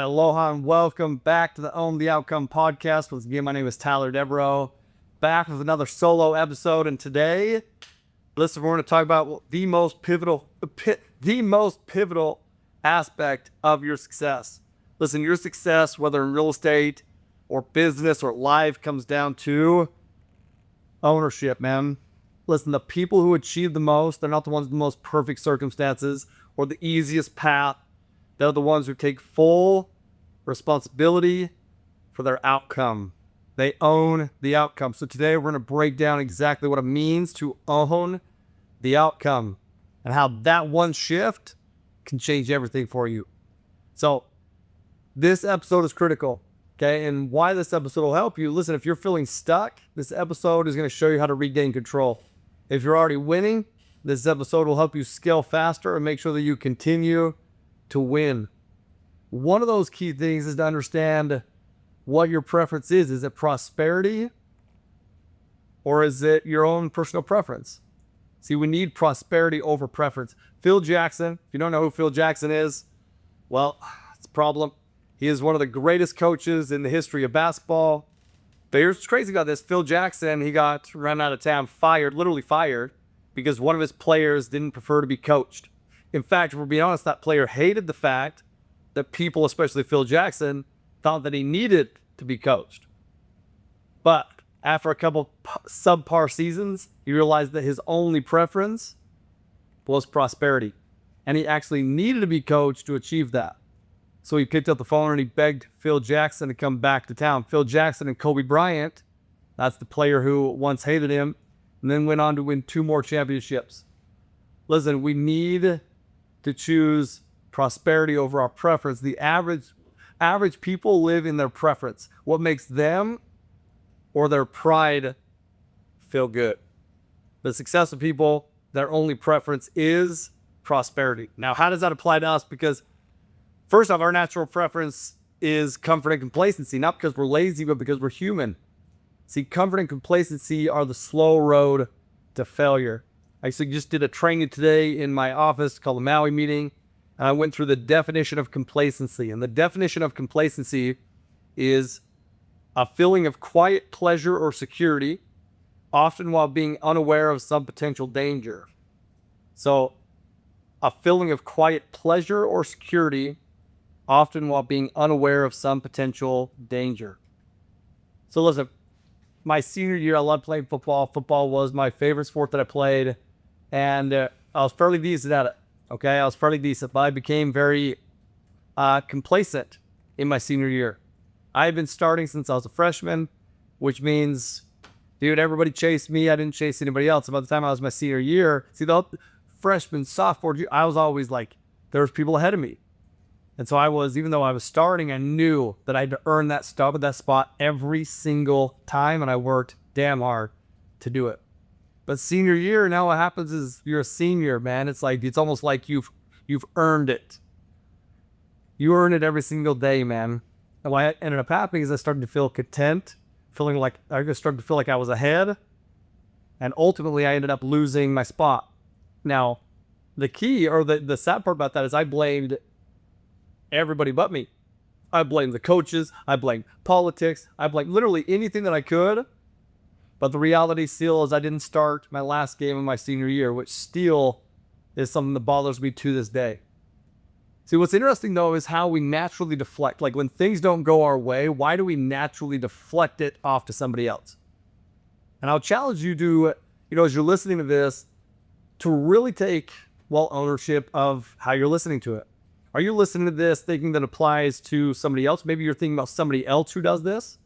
Aloha and welcome back to the Own the Outcome podcast. Once again, my name is Tyler Deveraux, back with another solo episode. And today, listen, we're going to talk about the most pivotal aspect of your success. Listen, your success, whether in real estate or business or life, comes down to ownership, man. Listen, the people who achieve the most, they're not the ones with the most perfect circumstances or the easiest path. They're the ones who take full responsibility for their outcome. They own the outcome. So today we're going to break down exactly what it means to own the outcome and how that one shift can change everything for you. So this episode is critical, okay? And why this episode will help you. Listen, if you're feeling stuck, this episode is going to show you how to regain control. If you're already winning, this episode will help you scale faster and make sure that you continue to win. One of those key things is to understand what your preference is. Is it prosperity or is it your own personal preference? See, we need prosperity over preference. Phil Jackson, if you don't know who Phil Jackson is, well, it's a problem. He is one of the greatest coaches in the history of basketball. But here's what's crazy about this. Phil Jackson, he got run out of town, literally fired, because one of his players didn't prefer to be coached. In fact, if we're being honest, that player hated the fact that people, especially Phil Jackson, thought that he needed to be coached. But after a couple subpar seasons, he realized that his only preference was prosperity. And he actually needed to be coached to achieve that. So he picked up the phone and he begged Phil Jackson to come back to town. Phil Jackson and Kobe Bryant, that's the player who once hated him, and then went on to win 2 more championships. Listen, we need to choose prosperity over our preference. The average people live in their preference. What makes them or their pride feel good. The successful people, their only preference is prosperity. Now, how does that apply to us? Because first off, our natural preference is comfort and complacency, not because we're lazy, but because we're human. See, comfort and complacency are the slow road to failure. I actually just did a training today in my office called the Maui meeting, and I went through the definition of complacency. And the definition of complacency is a feeling of quiet pleasure or security, often while being unaware of some potential danger. So, a feeling of quiet pleasure or security, often while being unaware of some potential danger. So listen, my senior year, I loved playing football. Football was my favorite sport that I played. And I was fairly decent at it. Okay, I was fairly decent, but I became very complacent in my senior year. I had been starting since I was a freshman, which means, dude, everybody chased me. I didn't chase anybody else. And by the time I was my senior year, see, the freshman, sophomore year, I was always like, there was people ahead of me. And so I was, even though I was starting, I knew that I had to earn that spot every single time, and I worked damn hard to do it. But senior year, now what happens is you're a senior, man. It's almost like you've earned it. You earn it every single day, man. And what ended up happening is I started to feel content, I started to feel like I was ahead, and ultimately I ended up losing my spot. Now, the key or the sad part about that is I blamed everybody but me. I blamed the coaches. I blamed politics. I blamed literally anything that I could. But the reality still is I didn't start my last game of my senior year, which still is something that bothers me to this day. See, what's interesting, though, is how we naturally deflect. Like when things don't go our way, why do we naturally deflect it off to somebody else? And I'll challenge you to, as you're listening to this, to really take, ownership of how you're listening to it. Are you listening to this thinking that applies to somebody else? Maybe you're thinking about somebody else who does this.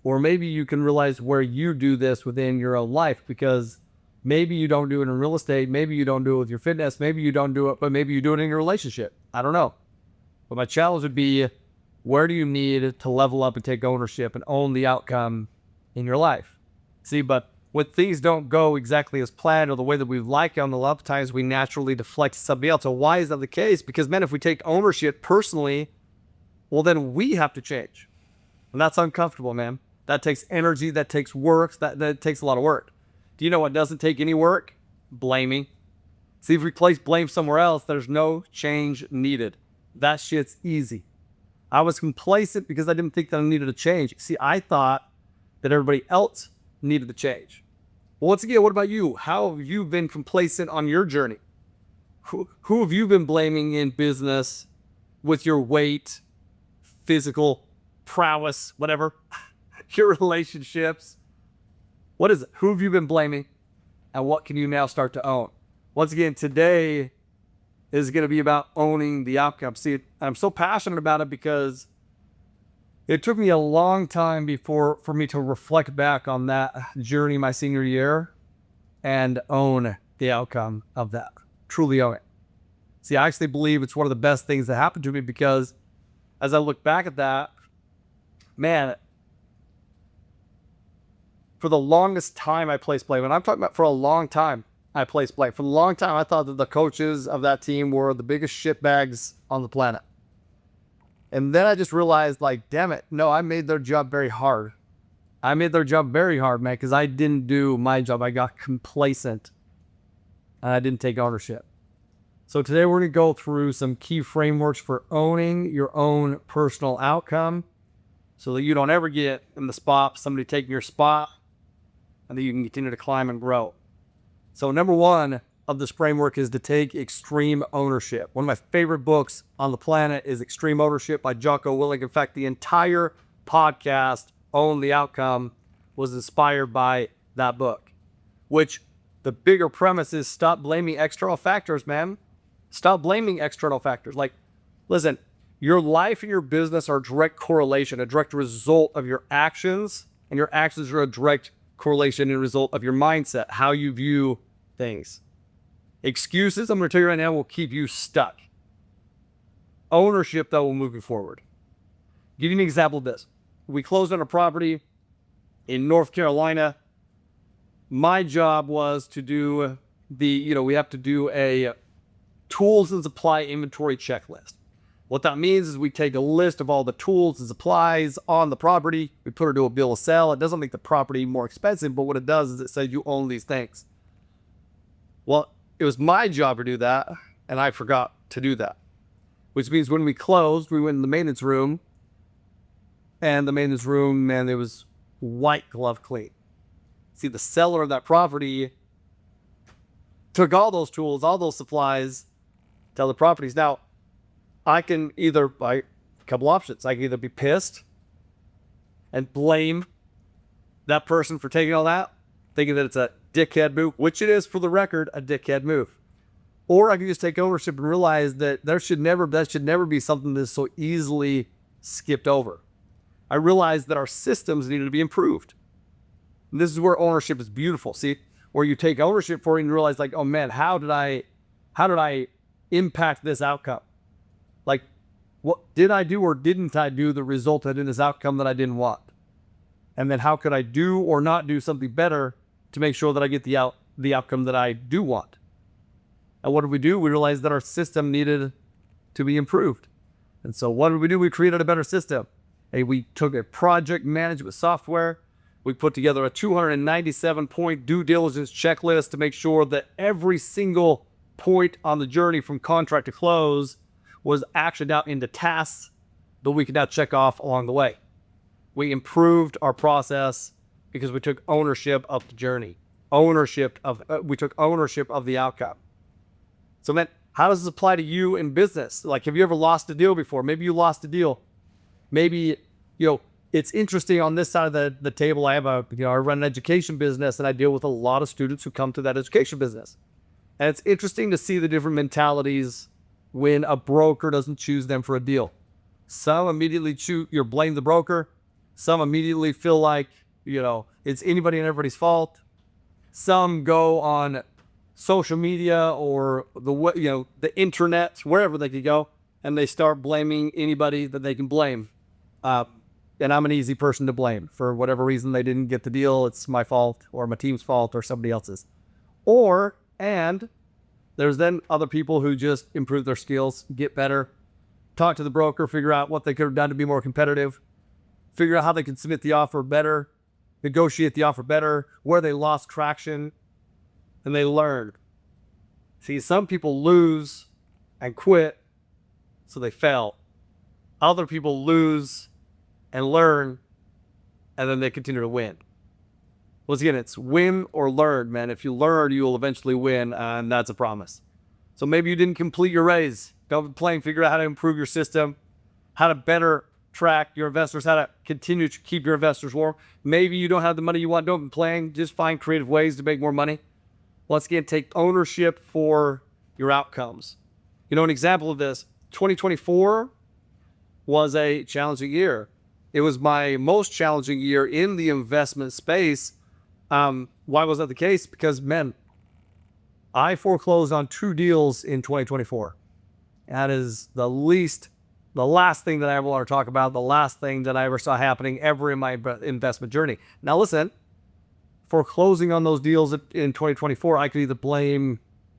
Or maybe you can realize where you do this within your own life, because maybe you don't do it in real estate. Maybe you don't do it with your fitness. Maybe you don't do it, but maybe you do it in your relationship. I don't know. But my challenge would be, where do you need to level up and take ownership and own the outcome in your life? See, but when things don't go exactly as planned or the way that we like them, a lot of times we naturally deflect to somebody else. So why is that the case? Because, man, if we take ownership personally, then we have to change. And that's uncomfortable, man. That takes energy. That takes work. That takes a lot of work. Do you know what doesn't take any work? Blaming. See, if we place blame somewhere else, there's no change needed. That shit's easy. I was complacent because I didn't think that I needed to change. See, I thought that everybody else needed to change. Well, once again, what about you? How have you been complacent on your journey? Who have you been blaming in business with your weight, physical prowess, whatever, your relationships? What is it? Who have you been blaming? And what can you now start to own? Once again, today is going to be about owning the outcome. See, I'm so passionate about it because it took me a long time for me to reflect back on that journey my senior year and own the outcome of that. Truly own it. See, I actually believe it's one of the best things that happened to me because as I look back at that, man, for the longest time I placed blame, and I'm talking about for a long time, I placed blame. For a long time, I thought that the coaches of that team were the biggest shitbags on the planet. And then I just realized, like, damn it, no, I made their job very hard. I made their job very hard, man, because I didn't do my job. I got complacent. And I didn't take ownership. So today we're going to go through some key frameworks for owning your own personal outcome so that you don't ever get in the spot, somebody taking your spot, and that you can continue to climb and grow. So number one of this framework is to take extreme ownership. One of my favorite books on the planet is Extreme Ownership by Jocko Willink. In fact, the entire podcast, Own the Outcome, was inspired by that book, which the bigger premise is stop blaming external factors, man. Stop blaming external factors. Like, listen, your life and your business are a direct correlation, a direct result of your actions, and your actions are a direct correlation and result of your mindset, how you view things. Excuses, I'm going to tell you right now, will keep you stuck. Ownership, though, will move you forward. Give you an example of this. We closed on a property in North Carolina. My job was to do we have to do a tools and supply inventory checklist. What that means is we take a list of all the tools and supplies on the property. We put it to a bill of sale. It doesn't make the property more expensive, but what it does is it says you own these things. Well, it was my job to do that, and I forgot to do that. Which means when we closed, we went in the maintenance room, and the maintenance room, man, it was white glove clean. See, the seller of that property took all those tools, all those supplies to other properties. Now, I can either buy a couple options. I can either be pissed and blame that person for taking all that, thinking that it's a dickhead move, which it is, for the record, a dickhead move. Or I can just take ownership and realize that that should never be something that's so easily skipped over. I realized that our systems needed to be improved. And this is where ownership is beautiful. See, where you take ownership for it and you realize, like, oh man, how did I impact this outcome? Like, what did I do or didn't I do that resulted in this outcome that I didn't want? And then how could I do or not do something better to make sure that I get the outcome that I do want? And what did we do? We realized that our system needed to be improved. And so what did we do? We created a better system. We took a project management software. We put together a 297-point due diligence checklist to make sure that every single point on the journey from contract to close was actioned out into tasks that we could now check off along the way. We improved our process because we took ownership of the journey, we took ownership of the outcome. So man, how does this apply to you in business? Like, have you ever lost a deal before? Maybe you lost a deal. Maybe, it's interesting on this side of the table. I run an education business and I deal with a lot of students who come to that education business. And it's interesting to see the different mentalities when a broker doesn't choose them for a deal. Some immediately blame the broker. Some immediately feel like, it's anybody and everybody's fault. Some go on social media or the internet, wherever they could go, and they start blaming anybody that they can blame. And I'm an easy person to blame. For whatever reason they didn't get the deal, it's my fault or my team's fault or somebody else's. And there's then other people who just improve their skills, get better, talk to the broker, figure out what they could have done to be more competitive, figure out how they can submit the offer better, negotiate the offer better, where they lost traction, and they learned. See, some people lose and quit so they fail. Other people lose and learn, and then they continue to win. Once again, it's win or learn, man. If you learn, you will eventually win, and that's a promise. So maybe you didn't complete your raise. Go playing, figure out how to improve your system, how to better track your investors, how to continue to keep your investors warm. Maybe you don't have the money you want. Don't be playing. Just find creative ways to make more money. Once again, take ownership for your outcomes. You know, an example of this, 2024 was a challenging year. It was my most challenging year in the investment space. Why was that the case? Because, man, I foreclosed on 2 deals in 2024. That is the last thing that I ever want to talk about, the last thing that I ever saw happening ever in my investment journey. Now, listen, foreclosing on those deals in 2024, I could either blame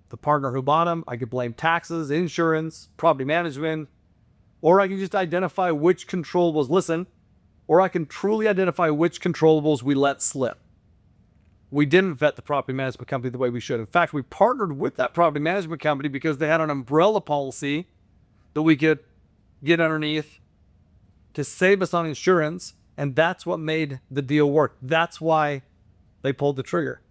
the partner who bought them, I could blame taxes, insurance, property management, or I can just identify which controllables, or I can truly identify which controllables we let slip. We didn't vet the property management company the way we should. In fact, we partnered with that property management company because they had an umbrella policy that we could get underneath to save us on insurance, and that's what made the deal work. That's why they pulled the trigger.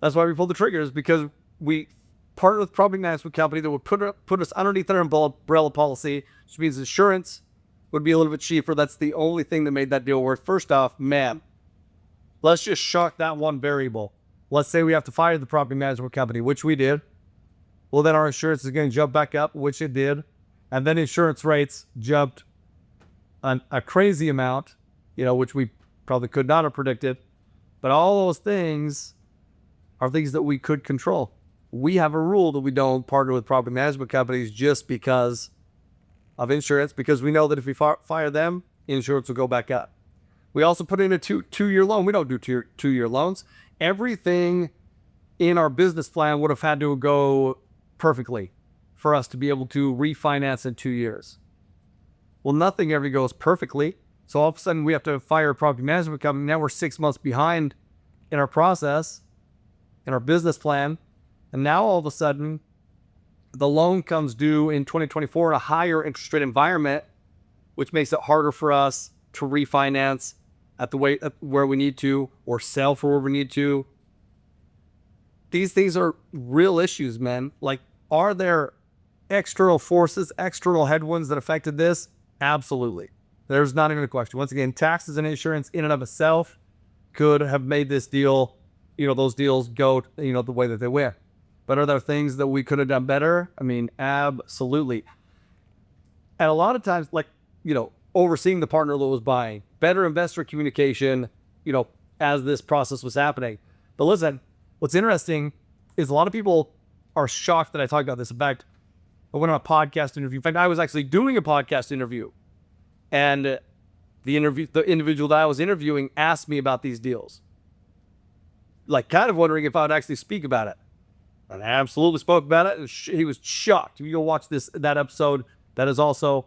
That's why we pulled the trigger, is because we partnered with a property management company that would put us underneath their umbrella policy, which means insurance would be a little bit cheaper. That's the only thing that made that deal work. First off, man, let's just shock that one variable. Let's say we have to fire the property management company, which we did. Well, then our insurance is going to jump back up, which it did. And then insurance rates jumped a crazy amount, which we probably could not have predicted. But all those things are things that we could control. We have a rule that we don't partner with property management companies just because of insurance, because we know that if we fire them, insurance will go back up. We also put in a two-year loan. We don't do two-year loans. Everything in our business plan would have had to go perfectly for us to be able to refinance in 2 years. Well, nothing ever goes perfectly. So all of a sudden we have to fire a property management company. Now we're 6 months behind in our process, in our business plan. And now all of a sudden the loan comes due in 2024 in a higher interest rate environment, which makes it harder for us to refinance at where we need to, or sell for where we need to. These things are real issues, man. Like, are there external forces, external headwinds that affected this? Absolutely. There's not even a question. Once again, taxes and insurance in and of itself could have made this deal, those deals go, the way that they went. But are there things that we could have done better? I mean, absolutely. And a lot of times, overseeing the partner that was buying, better investor communication, as this process was happening. But listen, what's interesting is a lot of people are shocked that I talked about this. In fact, I went on a podcast interview. In fact, I was actually doing a podcast interview, and the individual that I was interviewing asked me about these deals, kind of wondering if I would actually speak about it. And I absolutely spoke about it, and he was shocked. You go watch that episode. That is also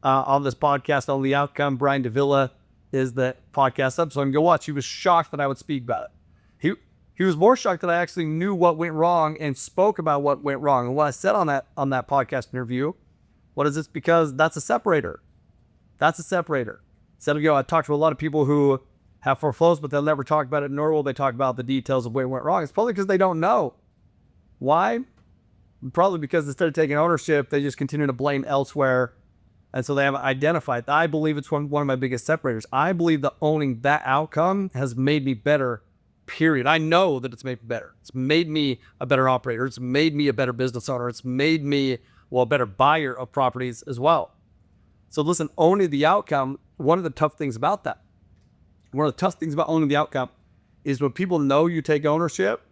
on this podcast, on The Outcome. Tyler Deveraux is the podcast episode. And go watch. He was shocked that I would speak about it. He was more shocked that I actually knew what went wrong and spoke about what went wrong. And what I said on that podcast interview, what is this? Because that's a separator. That's a separator. Instead of, I talked to a lot of people who have foreclosed, but they'll never talk about it, nor will they talk about the details of what went wrong. It's probably because they don't know. Why? Probably because instead of taking ownership, they just continue to blame elsewhere. And so they haven't identified. I believe it's one of my biggest separators. I believe that owning that outcome has made me better, period. I know that it's made me better. It's made me a better operator. It's made me a better business owner. It's made me, a better buyer of properties as well. So listen, owning the outcome, one of the tough things about owning the outcome is when people know you take ownership,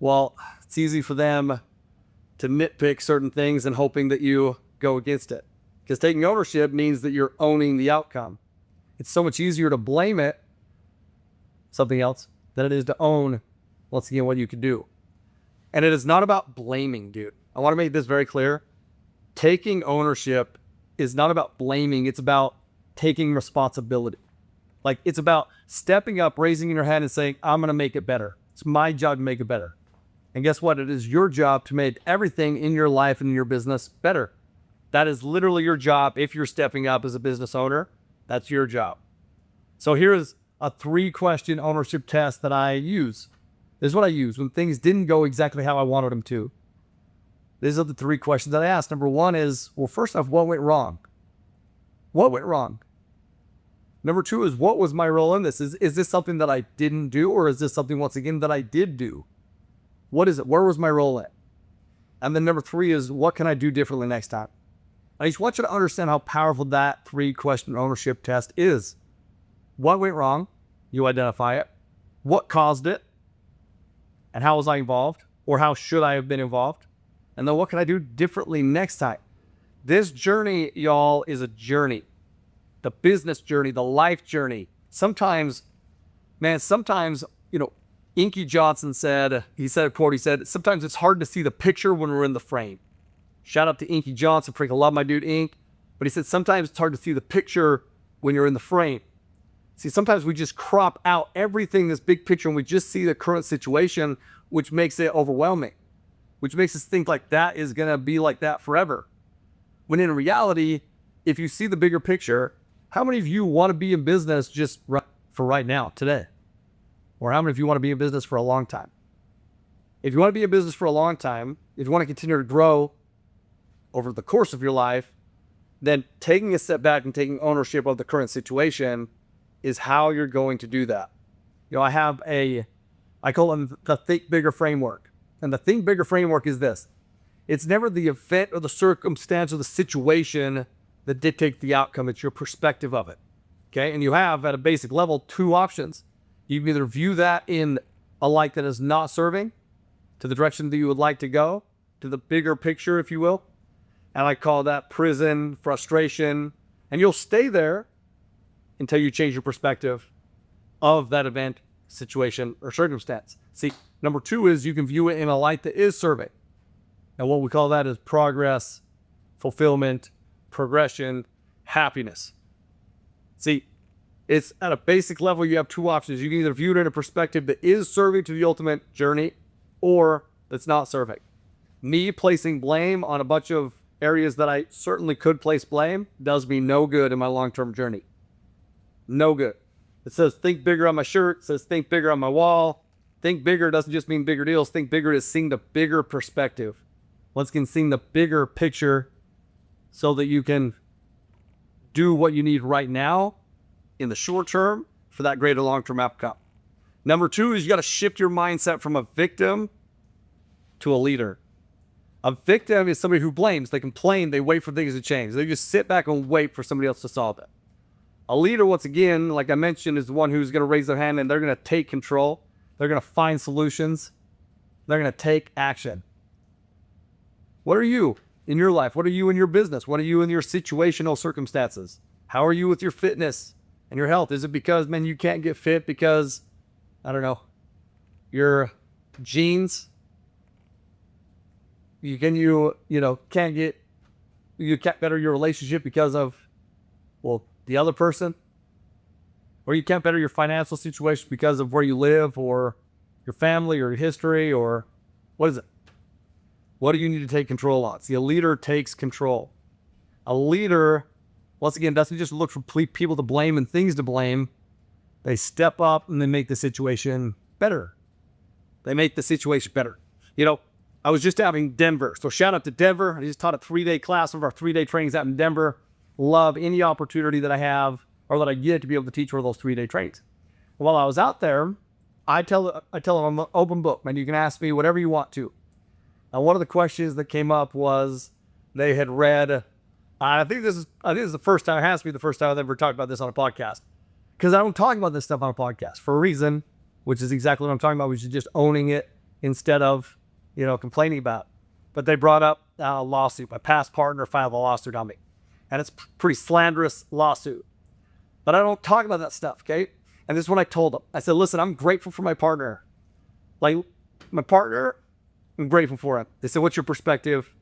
it's easy for them to nitpick certain things and hoping that you go against it. Because taking ownership means that you're owning the outcome. It's so much easier to blame it, something else, than it is to own, once again, what you can do. And it is not about blaming, dude. I want to make this very clear. Taking ownership is not about blaming. It's about taking responsibility. It's about stepping up, raising your hand and saying, I'm going to make it better. It's my job to make it better. And guess what? It is your job to make everything in your life and in your business better. That is literally your job. If you're stepping up as a business owner, that's your job. So here's a 3-question ownership test that I use. This is what I use when things didn't go exactly how I wanted them to. These are the 3 questions that I asked. Number 1 is, well, first off, what went wrong? What went wrong? Number 2 is, what was my role in this? Is this something that I didn't do, or is this something, once again, that I did do? What is it? Where was my role in? And then number 3 is, what can I do differently next time? I just want you to understand how powerful that 3-question ownership test is. What went wrong? You identify it. What caused it? And how was I involved? Or how should I have been involved? And then what can I do differently next time? This journey, y'all, is a journey. The business journey, the life journey. Sometimes, Inky Johnson said, sometimes it's hard to see the picture when we're in the frame. Shout out to Inky Johnson, freaking love my dude Ink. But he said, sometimes it's hard to see the picture when you're in the frame. See, sometimes we just crop out everything, this big picture, and we just see the current situation, which makes it overwhelming, which makes us think like that is going to be like that forever. When in reality, if you see the bigger picture, how many of you want to be in business just for right now, today? Or how many of you want to be in business for a long time? If you want to be in business for a long time, if you want to continue to grow over the course of your life, then taking a step back and taking ownership of the current situation is how you're going to do that. I call them the Think Bigger framework. And the Think Bigger framework is this. It's never the event or the circumstance or the situation that dictates the outcome. It's your perspective of it. Okay? And you have, at a basic level, 2 options. You can either view that in a light that is not serving to the direction that you would like to go, to the bigger picture, if you will. And I call that prison, frustration. And you'll stay there until you change your perspective of that event, situation, or circumstance. See, number 2 is you can view it in a light that is serving. And what we call that is progress, fulfillment, progression, happiness. See, it's at a basic level, you have 2 options. You can either view it in a perspective that is serving to the ultimate journey, or that's not serving. Me placing blame on a bunch of areas that I certainly could place blame does me no good in my long-term journey. No good. It says think bigger on my shirt. It says think bigger on my wall. Think bigger doesn't just mean bigger deals. Think bigger is seeing the bigger perspective. Once again, seeing the bigger picture so that you can do what you need right now in the short term for that greater long-term outcome. Number 2 is you got to shift your mindset from a victim to a leader. A victim is somebody who blames. They complain. They wait for things to change. They just sit back and wait for somebody else to solve it. A leader, once again, like I mentioned, is the one who's going to raise their hand and they're going to take control. They're going to find solutions. They're going to take action. What are you in your life? What are you in your business? What are you in your situational circumstances? How are you with your fitness and your health? Is it because, man, you can't get fit because, I don't know, your genes? You can't better your relationship because of, the other person? Or you can't better your financial situation because of where you live or your family or your history, or what is it? What do you need to take control on? See, a leader takes control. A leader, once again, doesn't just look for people to blame and things to blame. They step up and they make the situation better. They make the situation better. I was just out in Denver. So shout out to Denver. I just taught a 3-day class of our 3-day trainings out in Denver. Love any opportunity that I have or that I get to be able to teach one of those 3-day trainings. While I was out there, I tell them I'm an open book, man. You can ask me whatever you want to. Now, one of the questions that came up was they had read, I think this is the first time, it has to be the first time I've ever talked about this on a podcast. Because I don't talk about this stuff on a podcast for a reason, which is exactly what I'm talking about, which is just owning it instead of, complaining about. But they brought up a lawsuit. My past partner filed a lawsuit on me. And it's a pretty slanderous lawsuit. But I don't talk about that stuff, okay? And this is what I told them. I said, listen, I'm grateful for my partner. Like, my partner, I'm grateful for him. They said, what's your perspective?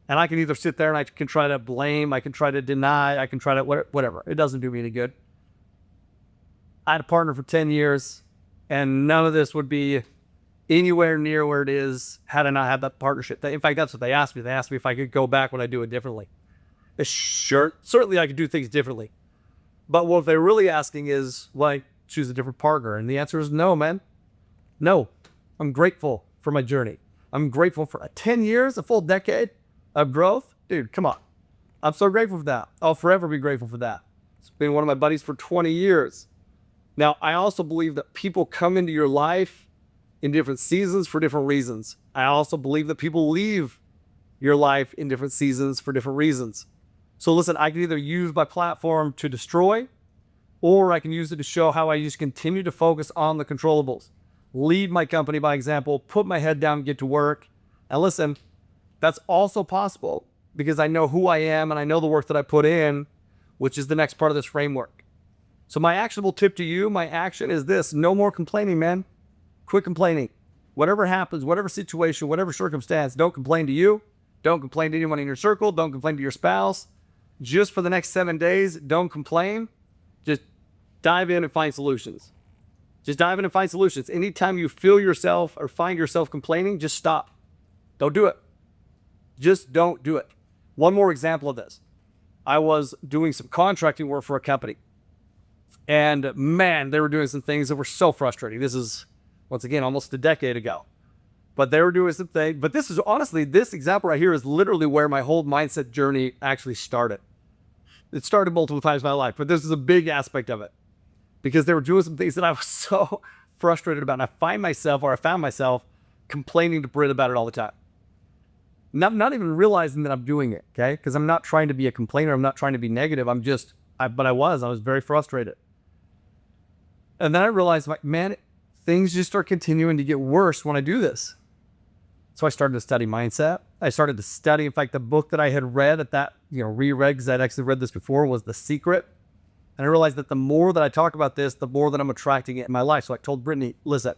And I can either sit there and I can try to blame, I can try to deny, I can try to whatever. It doesn't do me any good. I had a partner for 10 years, and none of this would be anywhere near where it is had I not had that partnership. In fact, that's what they asked me. They asked me if I could go back, would I do it differently? Sure, certainly I could do things differently. But what they're really asking is, like, choose a different partner. And the answer is no, man. No. I'm grateful for my journey. I'm grateful for 10 years, a full decade of growth. Dude, come on. I'm so grateful for that. I'll forever be grateful for that. It's been one of my buddies for 20 years. Now, I also believe that people come into your life in different seasons for different reasons. I also believe that people leave your life in different seasons for different reasons. So listen, I can either use my platform to destroy, or I can use it to show how I just continue to focus on the controllables, lead my company by example, put my head down, get to work. And listen, that's also possible because I know who I am and I know the work that I put in, which is the next part of this framework. So my actionable tip to you, my action is this: no more complaining, man. Quit complaining. Whatever happens, whatever situation, whatever circumstance, don't complain to you. Don't complain to anyone in your circle. Don't complain to your spouse. Just for the next 7 days, don't complain. Just dive in and find solutions. Just dive in and find solutions. Anytime you feel yourself or find yourself complaining, just stop. Don't do it. Just don't do it. One more example of this. I was doing some contracting work for a company. And man, they were doing some things that were so frustrating. This is, once again, almost a decade ago. But they were doing some things. But this is honestly, this example right here is literally where my whole mindset journey actually started. It started multiple times in my life, but this is a big aspect of it. Because they were doing some things that I was so frustrated about. And I found myself complaining to Britt about it all the time. Not even realizing that I'm doing it, okay? Because I'm not trying to be a complainer. I'm not trying to be negative. I was very frustrated. And then I realized, like, man, things just start continuing to get worse when I do this. So I started to study mindset. I started to study, in fact, the book that I had read at that, reread, because I'd actually read this before, was The Secret. And I realized that the more that I talk about this, the more that I'm attracting it in my life. So I told Brittany, listen,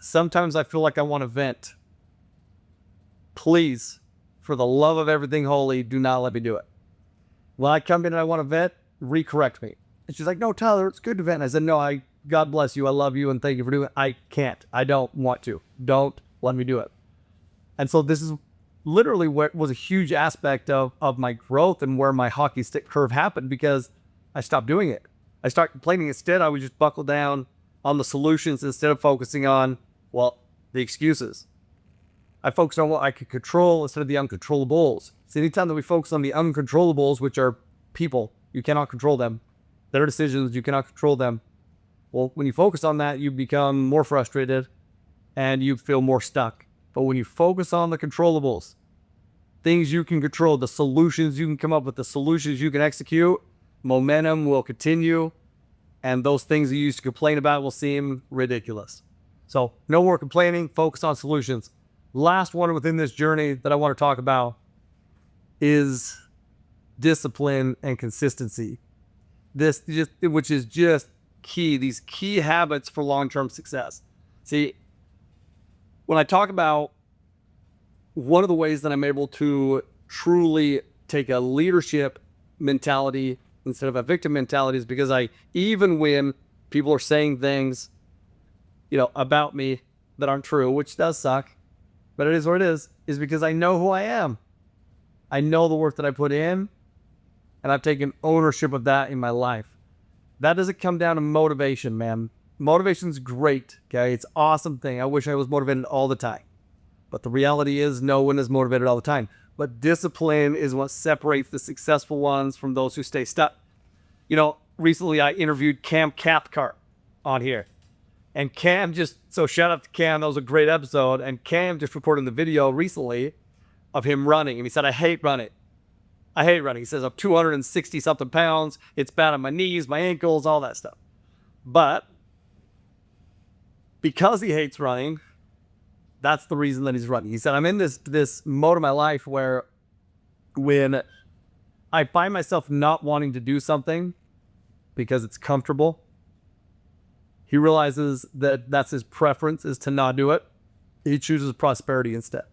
sometimes I feel like I want to vent. Please, for the love of everything holy, do not let me do it. When I come in and I want to vent, recorrect me. And she's like, no, Tyler, it's good to vent. And I said, no, God bless you. I love you and thank you for doing it. I can't. I don't want to. Don't let me do it. And so this is literally what was a huge aspect of my growth and where my hockey stick curve happened, because I stopped doing it. I started complaining. Instead, I would just buckle down on the solutions instead of focusing on, the excuses. I focused on what I could control instead of the uncontrollables. So anytime that we focus on the uncontrollables, which are people, you cannot control them. Their decisions, you cannot control them. Well, when you focus on that, you become more frustrated and you feel more stuck. But when you focus on the controllables, things you can control, the solutions you can come up with, the solutions you can execute, momentum will continue, and those things you used to complain about will seem ridiculous. So no more complaining, focus on solutions. Last one within this journey that I want to talk about is discipline and consistency. Which is just key, these key habits for long-term success. See, when I talk about one of the ways that I'm able to truly take a leadership mentality instead of a victim mentality is because even when people are saying things, about me that aren't true, which does suck, but it is what it is because I know who I am. I know the work that I put in, and I've taken ownership of that in my life. That doesn't come down to motivation, man. Motivation's great, okay? It's an awesome thing. I wish I was motivated all the time. But the reality is no one is motivated all the time. But discipline is what separates the successful ones from those who stay stuck. Recently I interviewed Cam Cathcart on here. And Cam so shout out to Cam, that was a great episode. And Cam just reported the video recently of him running. And he said, I hate running. He says, I'm 260 something pounds. It's bad on my knees, my ankles, all that stuff. But because he hates running, that's the reason that he's running. He said, I'm in this mode of my life where when I find myself not wanting to do something because it's comfortable, he realizes that that's his preference, is to not do it. He chooses prosperity instead.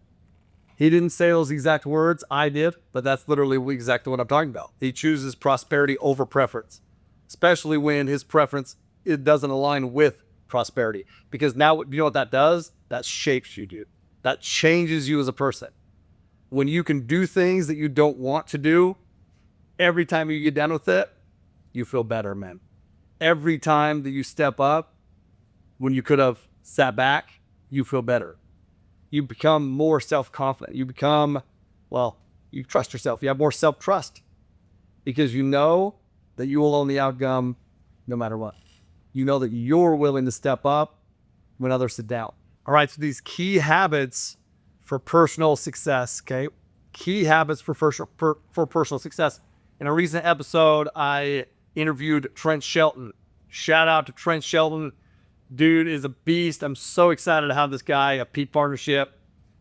He didn't say those exact words, I did, but that's literally exactly what I'm talking about. He chooses prosperity over preference, especially when his preference, it doesn't align with prosperity. Because now, you know what that does? That shapes you, dude. That changes you as a person. when you can do things that you don't want to do, every time you get done with it, you feel better, man. Every time that you step up, when you could have sat back, you feel better. You become more self-confident. You become, well, you trust yourself. You have more self-trust because you know that you will own the outcome no matter what. You know that you're willing to step up when others sit down. All right, so these key habits for personal success, okay? Key habits for personal success. In a recent episode, I interviewed Trent Shelton. Shout out to Trent Shelton. Dude is a beast. I'm so excited to have this guy, a Peak Partnership.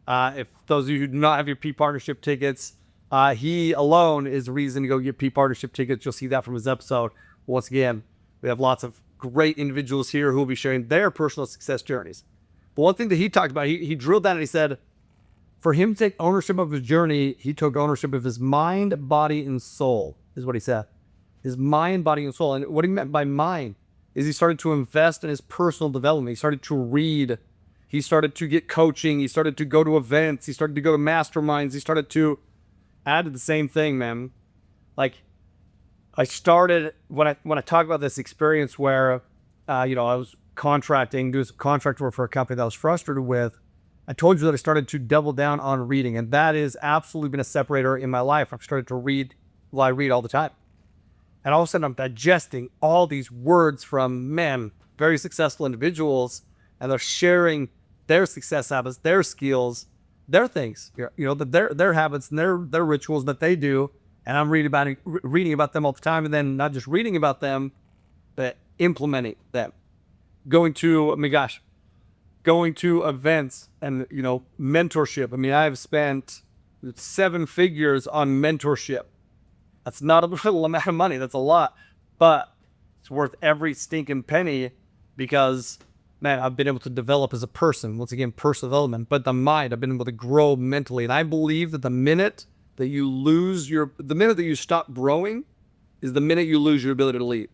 If those of you who do not have your Peak Partnership tickets, he alone is the reason to go get Peak Partnership tickets. You'll see that from his episode. Once again, we have lots of great individuals here who will be sharing their personal success journeys. But one thing that he talked about, he drilled down and he said, for him to take ownership of his journey, he took ownership of his mind, body, and soul, is what he said. His mind, body, and soul. And what he meant by mind is he started to invest in his personal development. He started to read. He started to get coaching. He started to go to events. He started to go to masterminds. He started to add to the same thing, man. Like, I started, when I talk about this experience where, I was doing some contract work for a company that I was frustrated with, I told you that I started to double down on reading, and that has absolutely been a separator in my life. I've started to read, well, I read all the time. And all of a sudden I'm digesting all these words from men, very successful individuals, and they're sharing their success habits, their skills, their things, their habits and their rituals that they do. And I'm reading about them all the time. And then not just reading about them, but implementing them. Going to events and, mentorship. I mean, I've spent 7 figures on mentorship. That's not a little amount of money. That's a lot, but it's worth every stinking penny because, man, I've been able to develop as a person. Once again, personal development, but the mind, I've been able to grow mentally. And I believe that the minute that you stop growing is the minute you lose your ability to lead.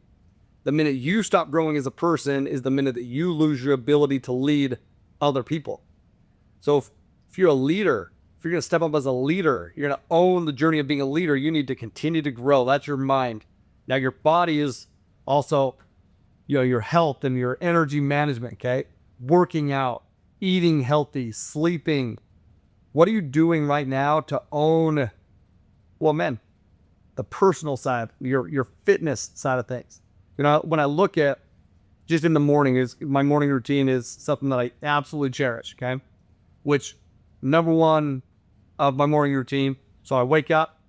The minute you stop growing as a person is the minute that you lose your ability to lead other people. So if you're a leader, if you're going to step up as a leader, you're going to own the journey of being a leader, you need to continue to grow. That's your mind. Now, your body is also, your health and your energy management, okay? Working out, eating healthy, sleeping. What are you doing right now to own, the personal side, your fitness side of things? When I look at just in the morning, my morning routine is something that I absolutely cherish, okay? Which, number one of my morning routine, so I wake up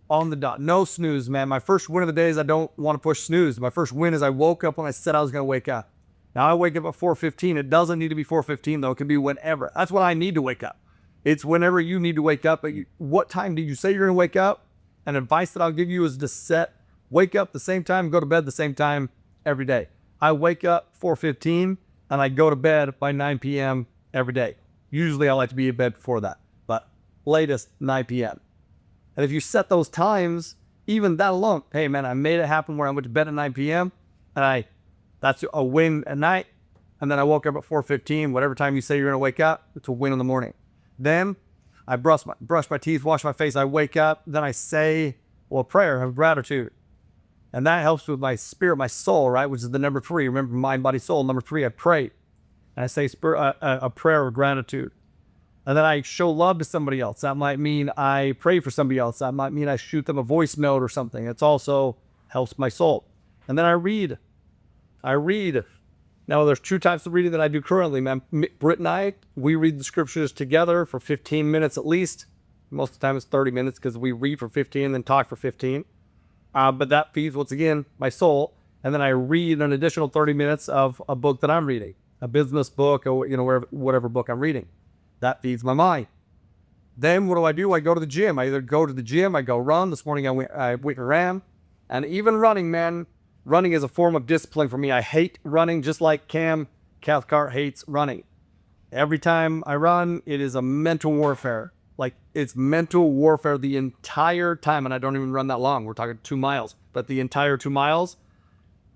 on the dot. No snooze, man. My first win of the day is I don't want to push snooze. My first win is I woke up when I said I was going to wake up. Now I wake up at 4:15. It doesn't need to be 4:15 though. It can be whenever. That's when I need to wake up. It's whenever you need to wake up. But what time did you say you're going to wake up? And advice that I'll give you is to wake up the same time, go to bed the same time every day. I wake up 4:15 and I go to bed by 9 p.m. every day. Usually I like to be in bed before that, but latest 9 p.m. And if you set those times, even that alone, hey man, I made it happen where I went to bed at 9 p.m. and that's a win at night. And then I woke up at 4:15, whatever time you say you're going to wake up, it's a win in the morning. Then I brush my teeth, wash my face. I wake up, then I say, a prayer of gratitude. And that helps with my spirit, my soul, right? Which is the number 3. Remember, mind, body, soul. Number 3, I pray. And I say a prayer of gratitude. And then I show love to somebody else. That might mean I pray for somebody else. That might mean I shoot them a voice note or something. It's also helps my soul. And then I read. Now, there's 2 types of reading that I do currently, man. Britt and I, we read the scriptures together for 15 minutes at least. Most of the time it's 30 minutes because we read for 15 and then talk for 15. But that feeds, once again, my soul. And then I read an additional 30 minutes of a book that I'm reading, a business book or, whatever book I'm reading. That feeds my mind. Then what do? I go to the gym. I either go to the gym, I go run. This morning I went and ran. And even running, man, running is a form of discipline for me. I hate running just like Cam Cathcart hates running. Every time I run, it is a mental warfare. Like, it's mental warfare the entire time, and I don't even run that long. We're talking 2 miles, but the entire 2 miles,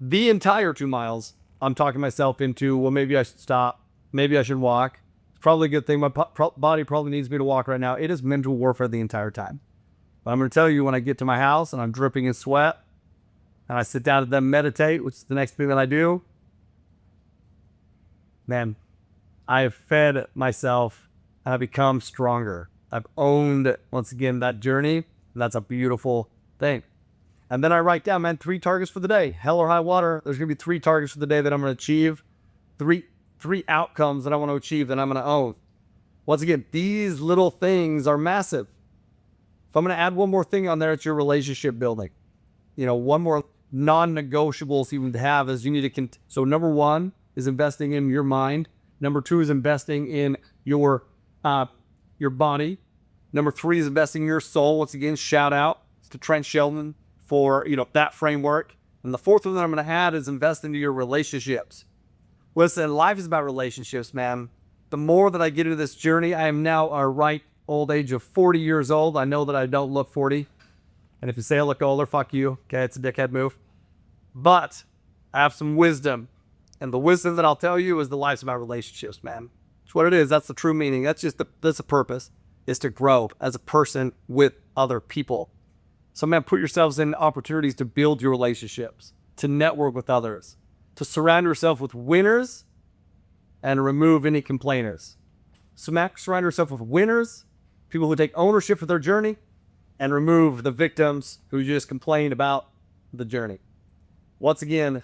I'm talking myself into, maybe I should stop, maybe I should walk. It's probably a good thing. My body probably needs me to walk right now. It is mental warfare the entire time. But I'm going to tell you, when I get to my house and I'm dripping in sweat and I sit down and then meditate, which is the next thing that I do, man, I have fed myself and I've become stronger. I've owned, once again, that journey. And that's a beautiful thing. And then I write down, man, 3 targets for the day. Hell or high water. There's going to be 3 targets for the day that I'm going to achieve. Three outcomes that I want to achieve that I'm going to own. Once again, these little things are massive. If I'm going to add one more thing on there, it's your relationship building. One more non-negotiables you would have is you need to, so number 1 is investing in your mind. Number 2 is investing in your body. Number 3 is investing in your soul. Once again, shout out to Trent Sheldon for, that framework. And the 4th one that I'm going to add is invest into your relationships. Listen, life is about relationships, man. The more that I get into this journey, I am now a ripe old age of 40 years old. I know that I don't look 40. And if you say I look older, fuck you. Okay, it's a dickhead move. But I have some wisdom. And the wisdom that I'll tell you is the life's about relationships, man. It's what it is. That's the true meaning. That's the purpose, is to grow as a person with other people. So, man, put yourselves in opportunities to build your relationships, to network with others, to surround yourself with winners and remove any complainers. So, surround yourself with winners, people who take ownership of their journey, and remove the victims who just complain about the journey. Once again,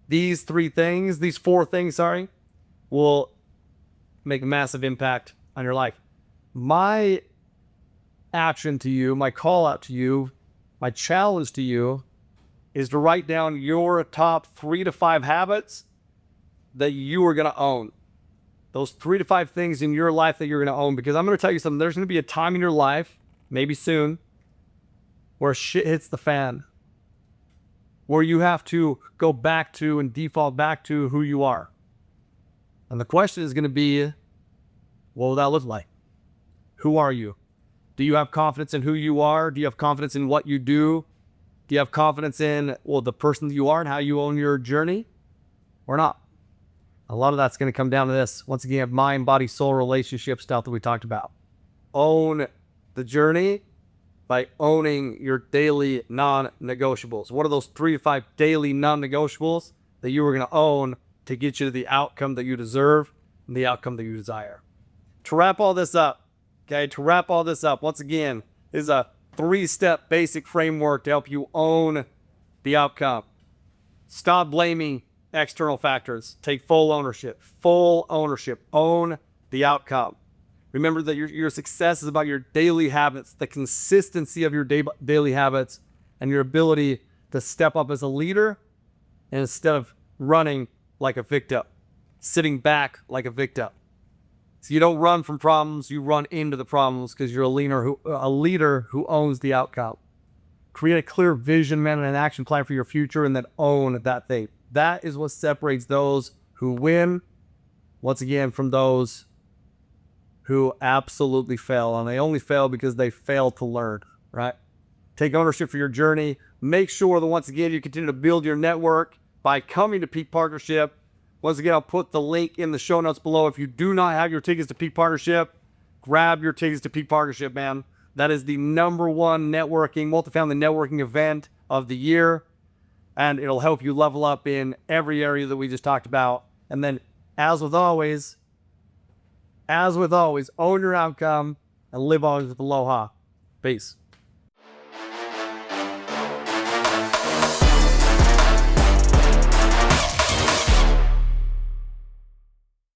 these 4 things, will make a massive impact on your life. My action to you, my call out to you, my challenge to you is to write down your top 3 to 5 habits that you are going to own. Those 3 to 5 things in your life that you're going to own. Because I'm going to tell you something. There's going to be a time in your life, maybe soon, where shit hits the fan. Where you have to go back to and default back to who you are. And the question is going to be, what will that look like? Who are you? Do you have confidence in who you are? Do you have confidence in what you do? Do you have confidence in, the person that you are and how you own your journey? Or not? A lot of that's going to come down to this. Once again, mind, body, soul, relationship stuff that we talked about. Own the journey by owning your daily non-negotiables. What are those 3 to 5 daily non-negotiables that you are going to own to get you to the outcome that you deserve and the outcome that you desire? To wrap all this up, once again, is a 3-step basic framework to help you own the outcome. Stop blaming external factors. Take full ownership. Own the outcome. Remember that your success is about your daily habits, the consistency of your daily habits, and your ability to step up as a leader, and instead of running like a victim, sitting back like a victim. So you don't run from problems, you run into the problems because you're a leader who owns the outcome. Create a clear vision, man, and an action plan for your future, and then own that thing. That is what separates those who win, once again, from those who absolutely fail. And they only fail because they fail to learn, right? Take ownership for your journey. Make sure that, once again, you continue to build your network by coming to Peak Partnership. Once again, I'll put the link in the show notes below. If you do not have your tickets to Peak Partnership, grab your tickets to Peak Partnership, man. That is the #1 multifamily networking event of the year. And it'll help you level up in every area that we just talked about. And then, as with always, own your outcome and live always with aloha. Peace.